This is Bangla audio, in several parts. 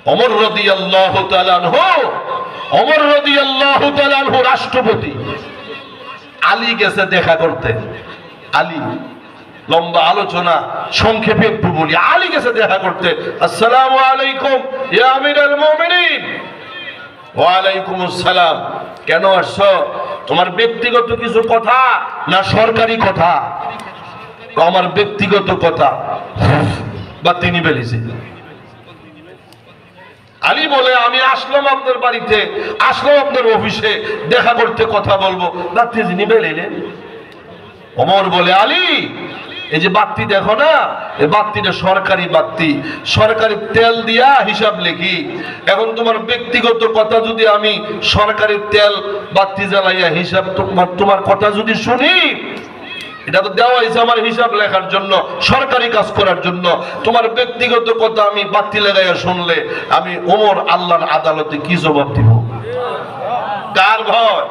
ওমর রাদিয়াল্লাহু তাআলা আনহু রাষ্ট্রপতি, আলী গেছে দেখা করতে। আলী, লম্বা আলোচনা সংক্ষেপে একটু বলি। আলী গেছে দেখা করতে। আসসালামু আলাইকুম ইয়া আমিরুল মুমিনিন। ওয়া আলাইকুম আসসালাম। কেন আসছো? তোমার ব্যক্তিগত কিছু কথা না সরকারি কথা? আমার ব্যক্তিগত কথা। বা তিনি বলেছে। আলী বলে, আমি আসলাম আপনার বাড়িতে, আসলাম আপনার অফিসে দেখা করতে, কথা বলবো। বাতি নিবে এলেন। ওমর বলে, আলী, এই যে বাতি দেখো না, এই বাতিটা সরকারি বাতি, সরকারি তেল দিয়া হিসাব লিখি। এখন তোমার ব্যক্তিগত কথা যদি আমি সরকারি তেল বাতি জ্বালাইয়া হিসাব তোমার কথা যদি শুনি, এটা তো দেওয়া হয়েছে আমার হিসাব লেখার জন্য, সরকারি কাজ করার জন্য। তোমার ব্যক্তিগত কথা আমি বাতি লাগাইয়া শুনলে আমি ওমর আল্লাহর আদালতে কি জবাব দিব? কার ভয়?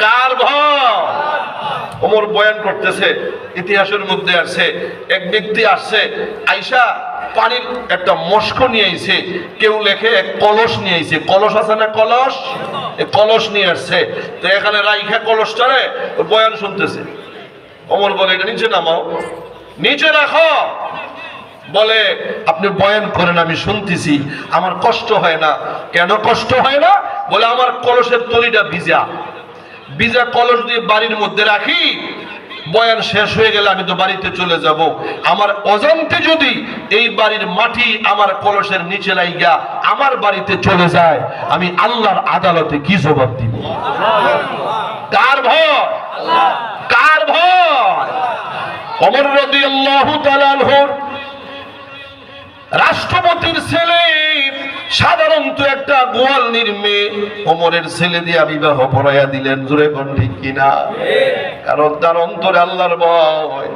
কার ভয়? ওমর বয়ান করতেছে। ইতিহাসের মধ্যে আছে, এক ব্যক্তি আসছে, আইসা পানির একটা মস্ক নিয়ে আইছে। কেউ লেখে এক কলস নিয়ে আইছে। কলস আছে না, কলস? কলস নিয়ে আসছে। তো এখানে রাইখা কলসটারে বয়ান শুনতেছে। ওমর বলে, এটা নিচে নামাও, নিচে রাখো। বলে, আপনি বয়ান করেন, আমি শুনতেছি, আমার কষ্ট হয় না। কেন কষ্ট হয় না? বলে, আমার কলসের তলিটা ভিজা, ভিজা কলস দিয়ে বাড়ির মধ্যে রাখি, বয়ান শেষ হয়ে গেলে আমি তো বাড়িতে চলে যাব। আমার অজান্তে যদি এই বাড়ির মাটি আমার কলসের নিচে লাইগা আমার বাড়িতে চলে যায়, আমি আল্লাহর আদালতে কি জবাব দিব? কার ভয়? কার ভয়? ওমর রাদিয়াল্লাহু তাআলা আনহুর রাষ্ট্রপতির ছেলে, সাধারণত একটা গোয়ালনির মেয়ে ওমরের ছেলে দিয়ে বিবাহ পড়াইয়া দিলেন। জোরে কোন ঠিক কিনা? কারণ তার অন্তরে আল্লাহর ভয়।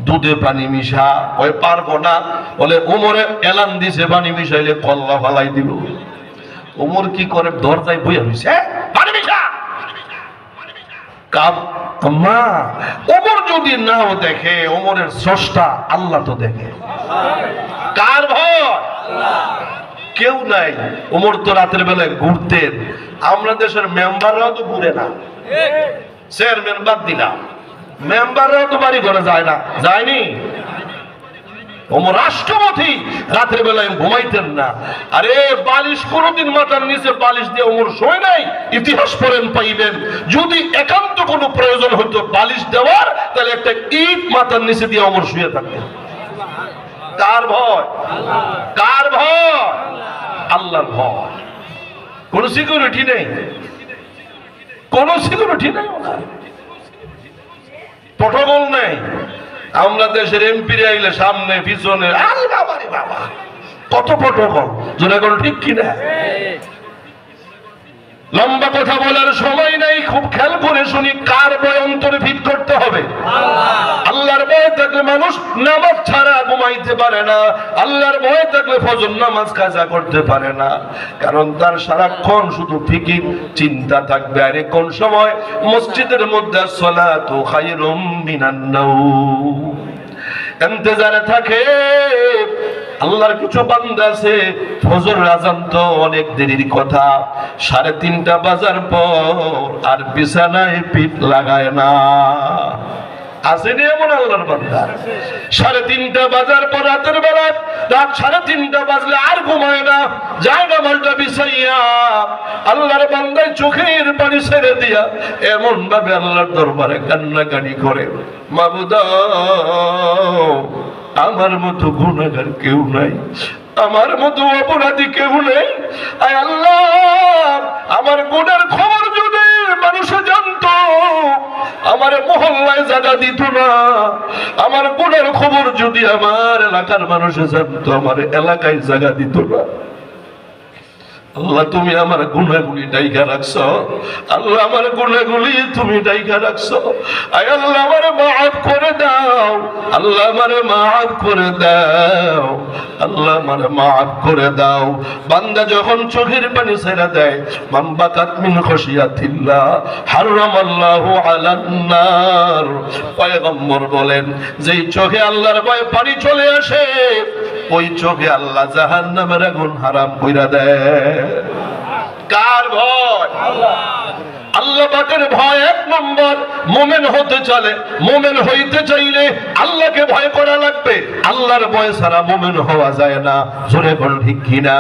দুধে পানি মিশা, ওই পারবো না বলে। ওমরে এলান দিছে, পানি মিশাইলে কল্লা ফালাই দিব। ওমর কি করে? দরজায় বইয়া রইছে, পানি মিশা। মা, ওমর যদি নাও দেখে, ওমরের স্রষ্টা আল্লাহ তো দেখে। কার ভয়? কেউ নাই। ওমর তো রাতের বেলায় ঘুরতেন। আমরা দেশের মেম্বাররাও তো ঘুরে না, চেয়ারম্যান বাদ দিলাম, মেম্বাররাও তো বাড়ি ঘরে যায় না, যায়নি। ওমর রাষ্ট্রপতি, রাতের বেলায় ঘুমাইতেন না। আরে বালিশ কোনদিন মাথার নিচে বালিশ দিয়ে ওমর শোয় নাই। ইতিহাস পড়েন, পাইবেন। যদি একান্ত কোনো প্রয়োজন হতো বালিশ দেওয়ার, তাহলে একটা ইট মাথার নিচে দিয়ে ওমর শুয়ে থাকতেন। কার ভয়? কার ভয়? আল্লাহর ভয়। কোন সিকিউরিটি নেই, কোন সিকিউরিটি নেই, প্রটোকল নেই। আমরা দেশের এমপি আইলে সামনে পিছনে, আরে বাবা রে বাবা, কত প্রটোকল। জোরে কোন ঠিক কিনা? লম্বা কথা বলার সময় নাই, খুব খেয়াল করে শুনি। কার ভয় অন্তরে ফিট করতে হবে? আল্লাহর ভয় থাকলে মানুষ নামাজ ছাড়া ঘুমাইতে পারে না। আল্লাহর ভয় থাকলে ফজর নামাজ কাজা করতে পারে না। কারণ তার সারাক্ষণ শুধু ফিকির, চিন্তা থাকবে। আরে কোন সময় মসজিদের মধ্যে সালাতু খায়রুম মিনান নাওম ইন্তজারে থাকে। আল্লাহর কিছু বান্দা আছে, ফজর আযান তো অনেক দেরির কথা, 3:30 বাজার পর আর বিছানায় পিঠ লাগায় না। আসেনি এমন আল্লাহর বান্দা? 3:30 বাজার পর রাতের বেলা, রাত 3:30 বাজলে আর ঘুমায় না, যায় না মালটা বিছাইয়া। আল্লাহর বান্দায় চোখের পানি ছেড়ে দিয়া এমন ভাবে আল্লাহর দরবারে কান্নাকানি করে, মাবুদ আমার মতো গুনাহগার কেউ নাই, আমার মতো অপরাধী কেউ নেই। আয় আল্লাহ, আমার গুনার খবর যদি মানুষে জানতো, আমার মহল্লায় জায়গা দিত না। আমার গুনার খবর যদি আমার এলাকার মানুষে জানতো, আমার এলাকায় জায়গা দিত না। আল্লাহ তুমি আমার গুনাহগুলি ডাইকা রাখছো, আল্লাহ আমার গুনাহগুলি তুমি ডাইকা রাখছো। আয় আল্লাহ আমারে মাফ করে দাও, আল্লাহ আমারে মাফ করে দাও, আল্লাহ আমারে মাফ করে দাও। বান্দা যখন চোখের পানি ছেড়ে দেয়, মান বাকাত মিন খশিয়াতিল্লাহ হারামাল্লাহু আলান নার। পয়গম্বর বলেন, যেই চোখে আল্লাহর ভয় পানি চলে আসে, ওই চোখে আল্লাহ জাহান্নামের আগুন হারাম কইরা দেয়। কার ভয়? আল্লাহ পাকের ভয় এক নম্বর। মুমিন হতে চলে, মুমিন হইতে চাইলে আল্লাহকে ভয় করা লাগবে। আল্লাহর ভয় ছাড়া মুমিন হওয়া যায় না, জোরে বল ঠিক কিনা?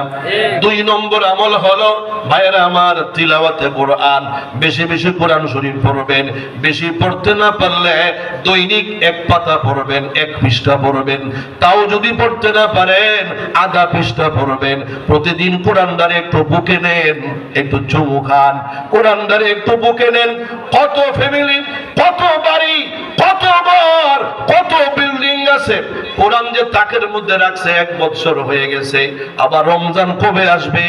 দুই নম্বর আমল হলো ভাইরা আমার, তিলাওয়াতে কোরআন। বেশি বেশি কোরআন শরীফ পড়বেন। বেশি পড়তে না পারলে দৈনিক এক পাতা পড়বেন, এক পৃষ্ঠা পড়বেন। তাও যদি পড়তে না পারেন আধা পৃষ্ঠা পড়বেন। প্রতিদিন কোরআনদারে একটু বুকে নেন, একটু চুমু খান, কোরআনদারে একটু বুকে নেন। কত ফ্যামিলি, কত বাড়ি, কত ঘর, কত বিল্ডিং আছে, কোরআন যে তাকের মধ্যে রাখছে 1 বছর হয়ে গেছে। আবার রমজান কবে আসবে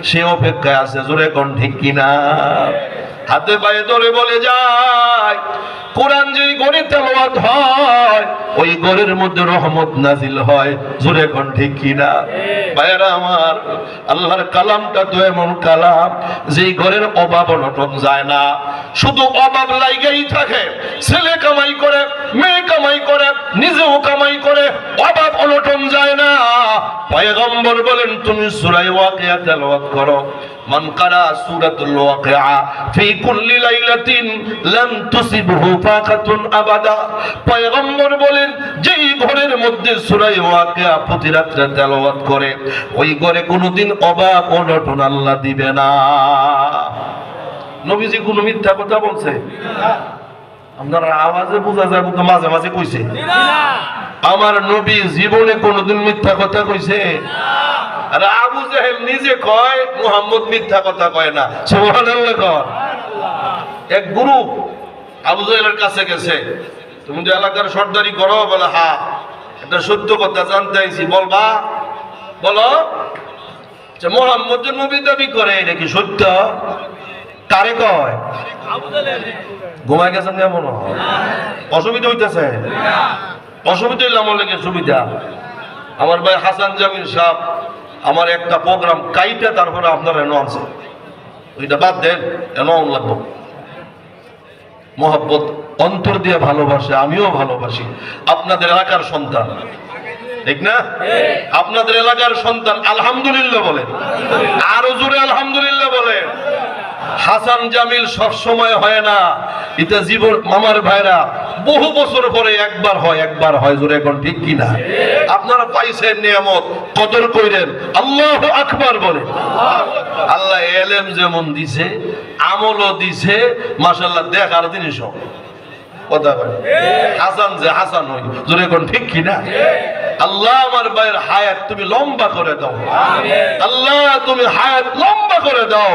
সে অপেক্ষায় আছে, জোরে কোন ঠিক কিনা? হাতে পায়ে ধরে বলে যায়, কোরআন যেই ঘরে তেলাওয়াত হয় ওই ঘরের মধ্যে রহমত নাজিল হয়, জোরে কোন ঠিক কিনা? ভাইরা আমার, আল্লাহর কালামটা তো এমন কালাম যেই ঘরের অভাব অনটন যায় না, শুধু অভাব লাইগাই থাকে। ছেলে কামাই করে, মেয়ে কামাই করে, নিজেও কামাই করে, অভাব অনটন যায় না। পয়গম্বর বলেন, তুমি সূরা ওয়াকিয়া তেলাওয়াত করো। মান কারা সূরাতুল ওয়াকিয়া ফি কুল্লি লাইলাতিন লাম তুসিবহু ফাকাতুন আবাদা। পয়গম্বর বলেন, যেই ঘরের মধ্যে সূরা ওয়াকিয়া প্রতি রাতে তেলাওয়াত করে ওই ঘরে কোনোদিন অভাব অনটন আল্লাহ দিবে না। নবীজি কোনো মিথ্যা কথা বলছে? আপনার আওয়াজে বোঝা যায় তো মাঝে মাঝে কইছে। আমার নবী জীবনে কোনোদিন মিথ্যা কথা কইছে? আর আবু জাহেল নিজে কয় মুহাম্মদ মিথ্যা কথা কয় না, সুবহানাল্লাহ কয়। এক গ্রুপ আবু জাহেলের কাছে গেছে, তুমি যে এলাকার সর্দারি করো? বলে হ্যাঁ। এটা সত্য কথা জানতে আইছি, বলবা? বলো। মুহাম্মদ যে নবী দাবি করে এটা কি সত্য? কারে কয়? ঘুমাই গেছেন কেমন? অসুবিধা হইতেছে? অসুবিধা হইলে আমার লেগে সুবিধা। আমার ভাই হাসান জামিল সাহেব আমার একটা প্রোগ্রাম কাইটা তারপরে আপনার এনে আনছে, ওইটা বাদ দেন, এনে লাগবো। মোহাব্বত অন্তর দিয়ে ভালোবাসে, আমিও ভালোবাসি। আপনাদের এলাকার সন্তান, ঠিক না? আপনাদের এলাকার সন্তান আলহামদুলিল্লাহ বলেন, আরো জোরে আলহামদুলিল্লাহ বলেন। হাসান জামিল সব সময় হয় না, এটা জীবন। মামার ভাইরা বহু বছর পরে একবার হয়, একবার হয়, জোরে এখন ঠিক কিনা? আপনারা পাইছেন নিয়ামত, কদর কইরেন, আল্লাহু আকবার বলেন। আল্লাহ এলেম যেমন দিছে আমলও দিছে, মাশাআল্লাহ দেখার জিনিসও। কথা বলে হাসান যে হাসান হই, জোরে এখন ঠিক কিনা? আল্লাহ আমার ভাইয়ের হায়াত তুমি লম্বা করে দাও, আল্লাহ তুমি হায়াত লম্বা করে দাও,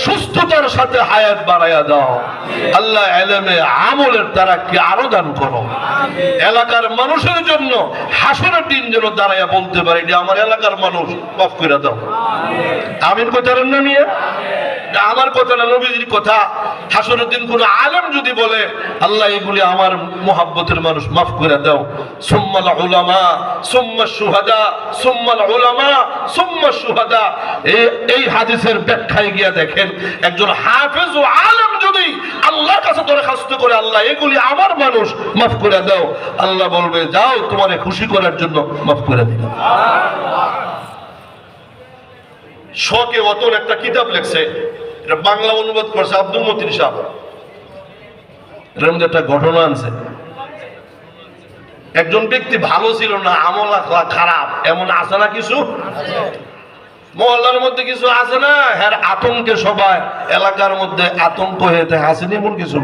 সুস্থতার সাথে হায়াত বাড়াইয়া দাও। আল্লাহ ইলমে আমলের তারাক্কি আরো দান করো। এলাকার মানুষের জন্য হাসরের দিন যেন দাঁড়াইয়া বলতে পারি যে আমার এলাকার মানুষ মাফ করে দাও। আমিন কইতারেন না নিয়ে? আমার কথা না, নবীজির কথা। হাসরের দিন কোন আলেম যদি বলে আল্লাহ এগুলি আমার মুহাব্বতের মানুষ মাফ করে দাও, সুম্মাল উলামা সুম্মা শুহাদা সুম্মাল উলামা সুম্মা শুহাদা। এই হাদিসের ব্যাখ্যায় গিয়া দেখেন, একজন হাফেজ ও আলেম যদি আল্লাহর কাছে দরখাস্ত করে আল্লাহ এগুলি আমার মানুষ মাফ করে দাও, আল্লাহ বলবে যাও তোমারে খুশি করার জন্য মাফ করে দিলাম। শোকে অতন একটা কিতাব লেখছে, এটা বাংলা অনুবাদ করছে আব্দুল মতিন সাহেব। এর মধ্যে একটা ঘটনা আনছে। একজন ব্যক্তি ভালো ছিল না, আমল খারাপ, এমন আছে না কিছু? মহল্লার মধ্যে কিছু আছে না, হ্যাঁ আতঙ্কে সবাই এলাকার মধ্যে আতঙ্ক হয়ে থাকে, আসেনি এমন কিছু?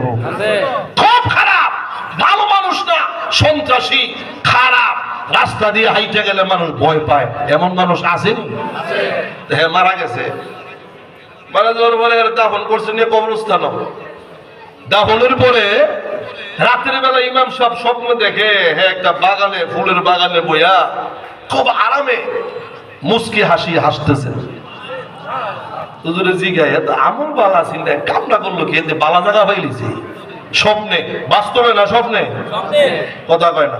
খুব খারাপ, ভালো মানুষ না, সন্ত্রাসী, খারাপ, রাস্তা দিয়ে হাইটে গেলে মানুষ ভয় পায়, এমন মানুষ আসেনি? হ্যাঁ মারা গেছে, মারা যাওয়ার পরে দাফন করছে নিয়ে কবরস্থান। দাফনের পরে রাতের বেলা ইমাম সাহেব স্বপ্ন দেখে হ্যাঁ একটা বাগানে, ফুলের বাগানে বইয়া খুব আরামে মুস্কি হাসি হাসতেছে। হুজুরে জিগায় তো আমল বালা ছিল না, কামনা করলো কি এতে বালা জায়গা পাইলিছে স্বপ্নে, বাস্তবে না স্বপ্নে? কথা কয় না।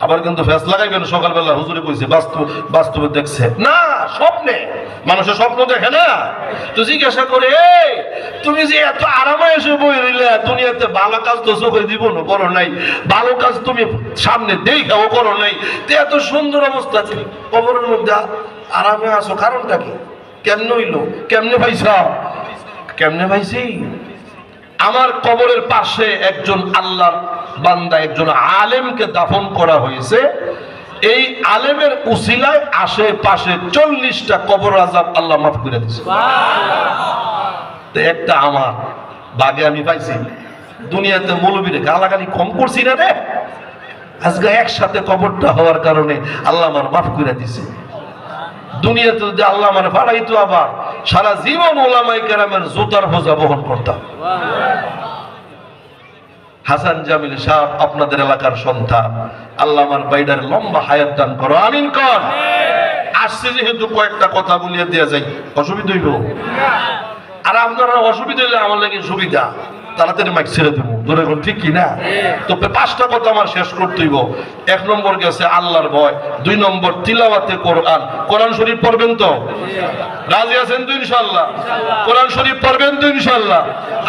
আবার কিন্তু ফেস লাগাইবেন সকালবেলা হুজুরে কইছে বাস্তবে দেখছে না, স্বপ্নে। মানুষের স্বপ্ন দেখে না। তো জিজ্ঞাসা করে তুমি যে এত আরামে এসে বই রইলে দুনিয়াতে ভালো কাজ তো চোখে জীবনও করো নাই, ভালো কাজ তুমি সামনে দেখাও করো নাই, তো এত সুন্দর অবস্থা আছে কবরের মধ্যে আরামে আসো, কারণটা কি? কেমনে হইলো? কেমনে পাইছা? কেমনে পাইছি? আমার কবরের পাশে একজন আল্লাহর বান্দা, একজন আলেমকে দাফন করা হয়েছে। এই আলেমের উসিলায় আশেপাশে 40টা কবর আযাব আল্লাহ মাফ করে দিয়েছে। একটা আমার বাগে আমি পাইছি। দুনিয়াতে মৌলবীরে গালাগালি কম করছি না রে, আজকে একসাথে কবরটা হওয়ার কারণে আল্লাহ আমার মাফ করে দিছে। দুনিয়াতে যদি আল্লাহ আমার ফাড়াইতো, আবার সারা জীবন ওলামায়ে কেরামের জুতার বোঝা বহন করতাম। হাসান জামিল সাহেব আপনাদের এলাকার সন্তান, আল্লাহ আমার বাইডার লম্বা হায়াত দান করো, আমিন কর। আসছে যেহেতু কয়েকটা কথা বলিয়ে দেওয়া যায়, অসুবিধা হইব? আর আপনারা অসুবিধা হইলে আমার লাগে সুবিধা, তাড়াতাড়ি মাইক ছেড়ে দেবো, ধরে ঠিক কিনা? তো 5টা কথা আমার শেষ করতে হইব। 1 নম্বর গেছে আল্লাহর ভয়, 2 নম্বর তিলাওয়াতে কোরআন। কোরআন শরীফ পড়বেন তো? রাজি আছেন তো ইনশাআল্লাহ? কোরআন শরীফ পড়বেন তো ইনশাআল্লাহ?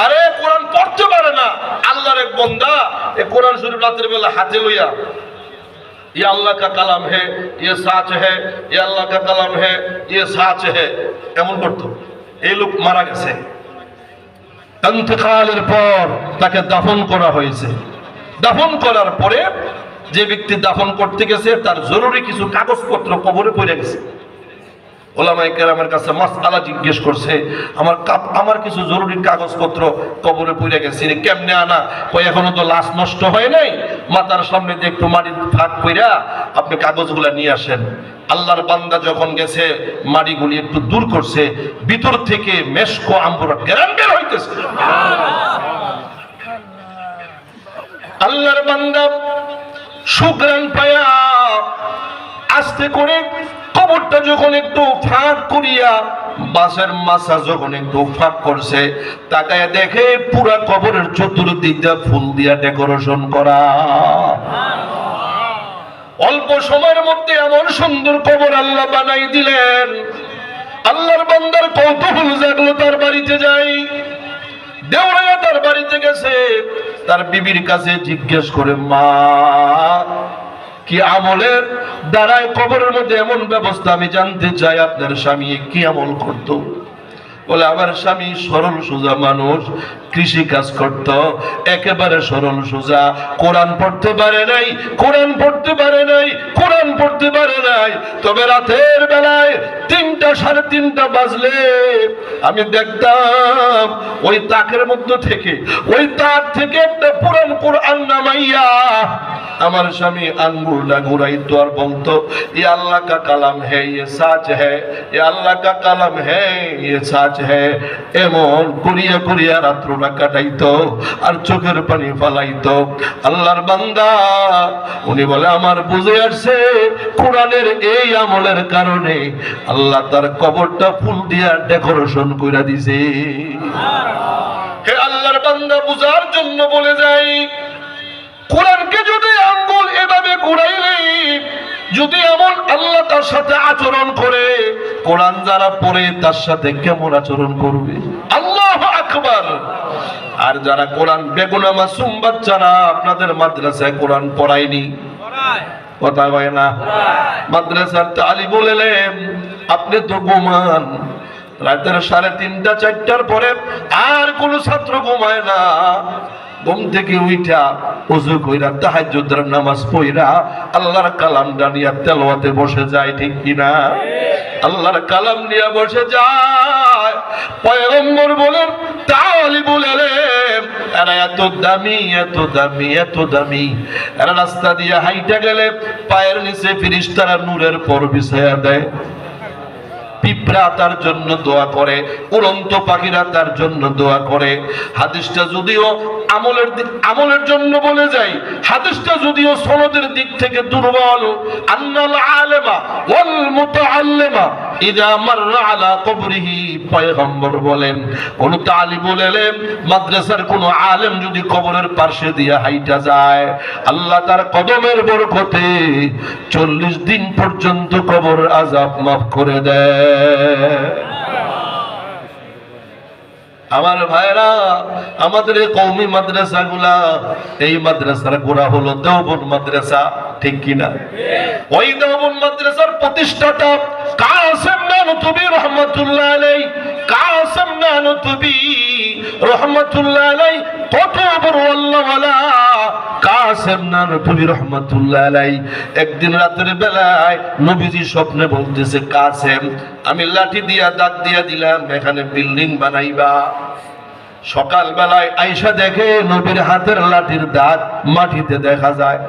আরে কোরআন পড়তে পারে না আল্লাহর এক বান্দা, এই কোরআন শরীফ রাতের বেলা হাতে লইয়া ये अल्लाह का कलाम है, ये साच है, ये अल्लाह का कलाम है, ये साच है, এমন করতো। এই লোক মারা গেছে, ইন্তেকালের পর তাকে দাফন করা হয়েছে। দাফন করার পরে যে ব্যক্তি দাফন করতে গেছে তার জরুরি কিছু কাগজপত্র কবরে পড়ে গেছে। ওলামায়ে কেরামের কাছে মাসআলা জিজ্ঞেস করছে, আমার কিছু জরুরি কাগজপত্র কবরে পড়ে গেছে, কেমনে আনা? কই এখনো তো লাশ নষ্ট হয় নাই, মাথার সামনে দিয়ে একটু মাটির ফাঁক কইরা আপনি কাগজগুলা নিয়ে আসেন। আল্লাহর বান্দা যখন গেছে, মাটিগুলি একটু দূর করছে, ভিতর থেকে মেশক আম্বরা গ্রাম বের হইতেছে। আল্লাহর বান্দা সুগ্রাণ পায়া আস্তে করে কবরটা যখন একটু ফাঁক করিয়া, বাঁশের মাছা যখন একটু ফাঁক করছে, তাকায় দেখে পুরা কবরের চতুর্দিকটা ফুল দিয়া ডেকোরেশন করা। অল্প সময়ের মধ্যে এমন সুন্দর কবর আল্লাহ বানাই দিলেন। আল্লাহর বান্দার কৌতূহল জাগলো, তার বাড়িতে যাই। দেওরাইয়া তার বাড়িতে গেছে, তার বিবির কাছে জিজ্ঞেস করে, মা কি আমলের দ্বারাই কবরের মধ্যে এমন ব্যবস্থা, আমি জানতে চাই আপনার স্বামী কি আমল করত? বলে আমার স্বামী সরল সোজা মানুষ, কৃষি কাজ করত, একেবারে সরল সোজা, কোরআন পড়তে পারে নাই, কোরআন পড়তে পারে নাই, কোরআন পড়তে পারে নাই। তবে রাতের বেলায় 3টা 3:30 বাজলে আমি দেখতাম ওই তাকের মধ্যে থেকে, ওই তাক থেকে একটা পুরান কোরআন নামাইয়া আমার স্বামী আঙ্গুলটা ঘুরাইতো আর বলতো, ये अल्लाह का कलाम है, ये साच है, ये अल्लाह का कलाम है, ये साच है। এমন করিয়া করিয়া রাত্রটা কাটাইতো আর চোখের পানি ফালাইতো। আল্লাহর বান্দা উনি বলে, আমার বুঝে আসছে কোরআনের এই আমলের কারণে আল্লাহ তার কবরটা ফুল দিয়া ডেকোরেশন কইরা দিছে। হে আল্লাহর বান্দা, বুঝার জন্য বলে যাই, কোরআনকে যদি আঙ্গুল এভাবে ঘুরাইলে, যদি এমন আল্লাহ তার সাথে আচরণ করে, কোরআন যারা পড়ে তার সাথে কেমন আচরণ করবে? আল্লাহু আকবার। আর যারা কোরআন বেগুনা মাসুম বাচ্চারা, আপনাদের মাদ্রাসায় কোরআন পড়ায়নি, কথা হয় না? মাদ্রাসার তালিম বলেলেন, আপনি তো ঘুমান, রাতের 3:30 4টার পরে আর কোন ছাত্র ঘুমায় না। ঘুম থেকে উঠা ওযু কইরা তাহাজ্জুদের নামাজ পড়া আল্লাহর কালামটা নিয়ে তেলাওয়াতে বসে যায়, ঠিক কিনা? আল্লাহর কালাম নিয়ে বসে যায়। পয়গম্বর বলেন, তাআলি বলেন, এরা এত দামি, এত দামি, এত দামি, এরা রাস্তা দিয়ে হাইটা গেলে পায়ের নিচে ফেরেশতারা নূরের পর বিছায়া দেয়। পিঁপড়া তার জন্য দোয়া করে, উড়ন্ত পাখিরা তার জন্য দোয়া করে। হাদিসটা যদিও আমলের জন্য বলে যাই, হাদিসটা যদিও সনদের দিক থেকে দুর্বল। আন্নাল আলেমা ওয়াল মুতাআল্লিমা ইযা মাররা আলা কবরিহি, পয়গম্বর বলেন কোন তালিবুল ইলম মাদ্রাসার কোন আলেম যদি কবরের পাশে দিয়ে হাইটা যায়, আল্লাহ তার কদমের বরকতে 40 দিন পর্যন্ত কবর আযাব মাফ করে দেয়। আমার ভাইরা, আমাদের এই কওমি মাদ্রাসাগুলা, এই মাদ্রাসার গোড়া হলো দেওবন্দ মাদ্রাসা, ঠিক কিনা? ওই দেওবন্দ মাদ্রাসার প্রতিষ্ঠাতা কাসেম নানুতুবি রহমাতুল্লাহ আলাইহি, কাসেম নানুতুবি রহমাতুল্লাহ আলাইহি কত বড় আল্লাহওয়ালা। কাসেম নানুতুবি রহমাতুল্লাহ আলাইহি একদিন রাতের বেলায় নবীজি স্বপ্নে বলতেছে, কাসেম আমি লাঠি দিয়া দাগ দিয়া দিলাম, এখানে বিল্ডিং বানাইবা। সকাল বেলায় আয়েশা দেখে নবীর হাতের লাঠির দাগ মাটিতে দেখা যায়।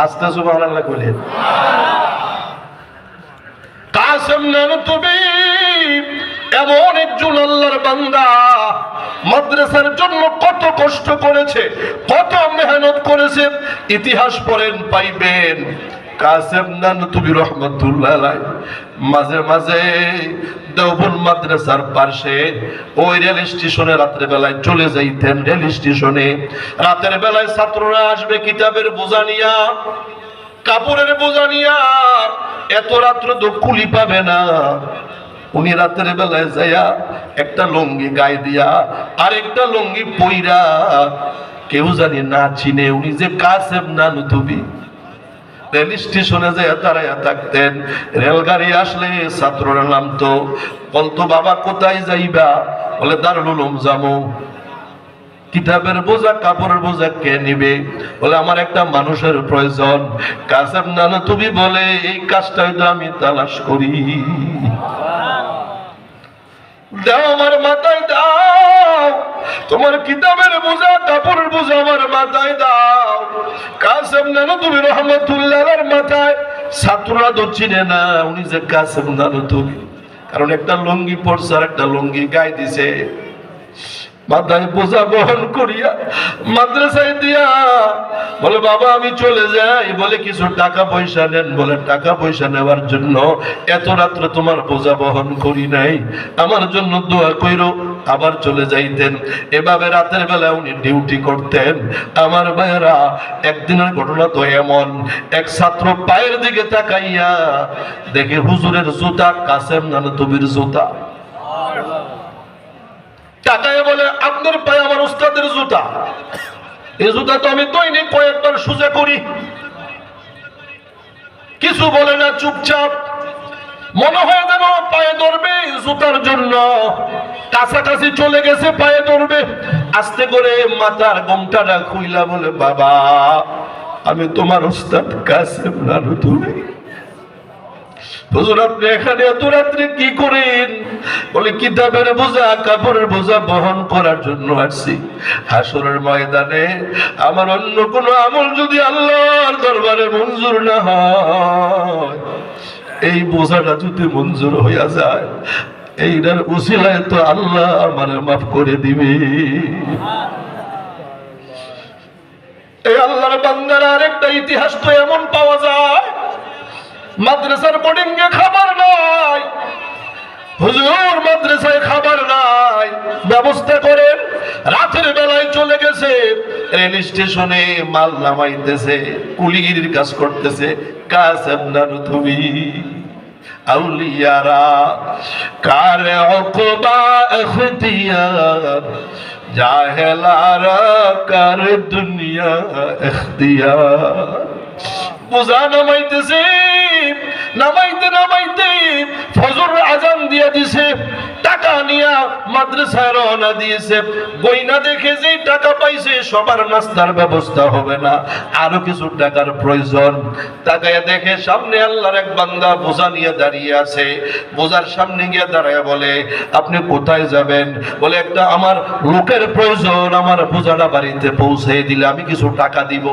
আস্তে সুবহানাল্লাহ কইলেন। কাসেম নানুতুবি এমন একজন আল্লাহর বান্দা, মাদ্রাসার জন্য কত কষ্ট করেছে, কত মেহনত করেছে, ইতিহাস পড়েন পাইবেন। কাসেম নানুতুবি রহমাতুল্লাহ আলাইহি মাঝে মাঝে দেওবন্দ মাদ্রাসার পাশে ওই রেল স্টেশনে রাতের বেলায় চলে যাইতেন। রেল স্টেশনে রাতের বেলায় ছাত্ররা আসবে কিতাবের বোঝা নিয়া, কাপড়ের বোঝা নিয়া, এত রাত্র তো কুলি পাবে না। উনি রাতের বেলায় যাইয়া একটা লুঙ্গি গায়ে দিয়া আর একটা লুঙ্গি পইরা, কেউ জানি না চিনে উনি যে কাসেম নানুতুবি। রেল স্টেশনে যে দাঁড়াইয়া থাকতেন, রেলগাড়ি আসলে ছাত্ররা নামতো, বলতো বাবা কোথায় যাইবা? বলে দারুল উলুম যাবো। কিতাবের বোঝা কাপড়ের বোঝা কে নিবে? বলে আমার একটা মানুষের প্রয়োজন। কাসেম নানুতুবি বলে এই কাজটাই তো আমি তালাশ করি, দাও আমার মাথায় দাও, তোমার কিতাবের বোঝা কাপড়ের বোঝা আমার মাথায় দাও। কাসেম নানুতুবি রহমাতুল্লাহ আলাইহির মাথায় ছাত্ররা তো চিনে না উনি যে কাসেম নানুতুবি, কারণ একটা লুঙ্গি পরছে আর একটা লুঙ্গি গায়ে দিছে। মাথায় বোঝা বহন করিয়া মাদ্রাসায় দিয়া বলে বাবা আমি চলে যাই। বলে কিছু টাকা পয়সা নেন। বলে টাকা পয়সা নেওয়ার জন্য এত রাত্রে তোমার বোঝা বহন করি নাই, আমার জন্য দোয়া কইরো। আবার চলে যাইতেন। এভাবে রাতের বেলা উনি ডিউটি করতেন। আমার ভাইয়েরা, একদিনের ঘটনা তো এমন, এক ছাত্র পায়ের দিকে তাকাইয়া দেখে হুজুরের জুতা কাসেম নানুতুবির জুতা। তাকায় বলে আপনার পায়ে আমার উস্তাদের জুতা, এই জুতা তো আমি দৈনিক কয়েকবার সোজা করি। কিছু বলে না, চুপচাপ। মনে হয় যেন পায়ে ধরবে জুতার জন্য, কাছাকাছি চলে গেছে, পায়ে ধরবে। আস্তে করে মাথার গোমটাটা খুইলা বলে বাবা আমি তোমার উস্তাদ কাসেম নানুতুবি। হুজুর আপনি এখানে এত রাত্রে কি করেন? বলে কিতাবের বোঝা কাপড়ের বোঝা বহন করার জন্য আসছি। হাসরের ময়দানে আমার অন্য কোনো আমল যদি আল্লাহর দরবারে মঞ্জুর না হয়, এই বোঝাটা যদি মঞ্জুর হইয়া যায়, এইটার উসিলায় তো আল্লাহ আমার মাফ করে দিবে। এই আল্লাহর বান্দার আরেকটা ইতিহাস তো এমন পাওয়া যায়, মাদ্রাসার বোর্ডিং এ খাবার নাই, হুজুর মাদ্রাসায় খাবার নাই, ব্যবস্থা করেন। রাতের বেলায় চলে গেছে রেল স্টেশনে, মাল নামাইতেছে, কুলিগিরির কাজ করতেছে কাসেম নানুতুবি। আউলিয়ারা কারে উকবা ইখতিয়ার, জাহেলারা কার দুনিয়া ইখতিয়ার। বোঝা নামাইতেছে, নামাইতে নামাইতে ফজর আজান দিয়ে দিছে। টাকা নিয়া মাদ্রাসায় রওনা দিয়েছে। বইনা দেখে যে টাকা পাইছে সবার নাস্তার ব্যবস্থা হবে না, আরো কিছু টাকার প্রয়োজন। তাকায় দেখে সামনে আল্লাহর এক বান্দা বোঝা নিয়ে দাঁড়িয়ে আছে। বোঝার সামনে গিয়ে দাঁড়ায় বলে আপনি কোথায় যাবেন? বলে একটা আমার লোকের প্রয়োজন, আমার বোঝাটা বাড়িতে পৌঁছে দিলে আমি কিছু টাকা দিব।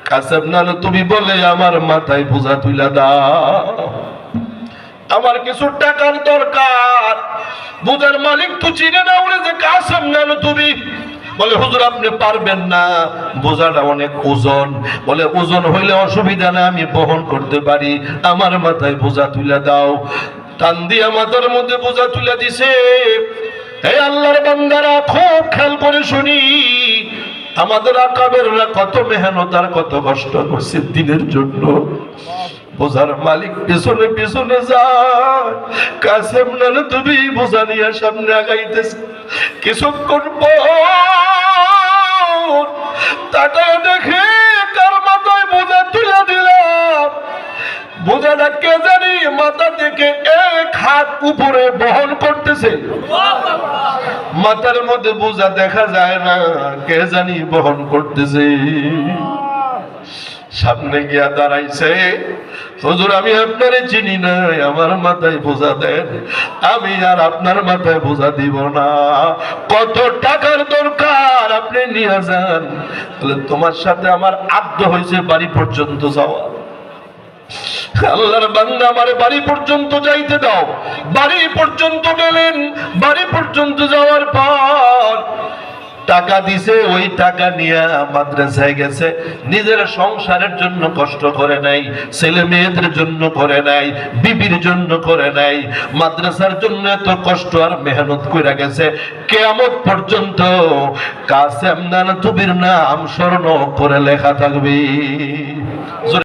কাসেম নানুতুবি বলে আমার মাথায় বোঝা তুইলা দাও, আমার কিছু টাকার দরকার। বোঝার মালিক তো চিনে না উনি যে কাসেম নানুতুবি। বলে হুজুর আপনি পারবেন না, বোঝাটা অনেক ওজন। বলে ওজন হইলে অসুবিধা না, আমি বহন করতে পারি, আমার মাথায় বোঝা তুলে দাও। টান দিয়া মাথার মধ্যে বোঝা তুলে দিছে। এই আল্লাহর বান্দারা খুব খেয়াল করে শুনি, আমাদের আকাবেররা কত মেহনত আর কত কষ্ট করছে দিনের জন্য। বোঝার মালিক পিছনে পিছনে যায়, কাসেম নানা তুমি বোঝা নিয়ে সামনে আগাইতেছে। কিছুক্ষণ পর তাকায় দেখে কার মাথায় বোঝা তুলে দিলাম। বোঝাটা কে জানি মাথা থেকে এক হাত উপরে বহন করতেছে। মাথার মধ্যে বোঝা দেখা যায় না, কে জানি বহন করতেছে। সামনে গিয়া দাঁড়াইছে, হুজুর আমি আপনারে চিনি নাই, আমার মাথায় বোঝা দেন, আমি আর আপনার মাথায় বোঝা দিব না। কত টাকার দরকার আপনি নিয়ে যান। বলে তোমার সাথে আমার আদ্য হয়েছে বাড়ি পর্যন্ত যাওয়া। আল্লাহর বান্দা আমারে বাড়ি পর্যন্ত যাইতে দাও। বাড়ি পর্যন্ত গেলেন। বাড়ি পর্যন্ত যাওয়ার পর টাকা দিছে, ওই টাকা নিয়ে মাদ্রাসায় গেছে। নিজের সংসারের জন্য কষ্ট করে নাই, ছেলে মেয়েদের জন্য করে নাই, বিবির জন্য করে নাই, মাদ্রাসার জন্য এত কষ্ট আর মেহনত করে গেছে। কিয়ামত পর্যন্ত কাসেম নানা তুবির নাম স্মরণ করে লেখা থাকবে।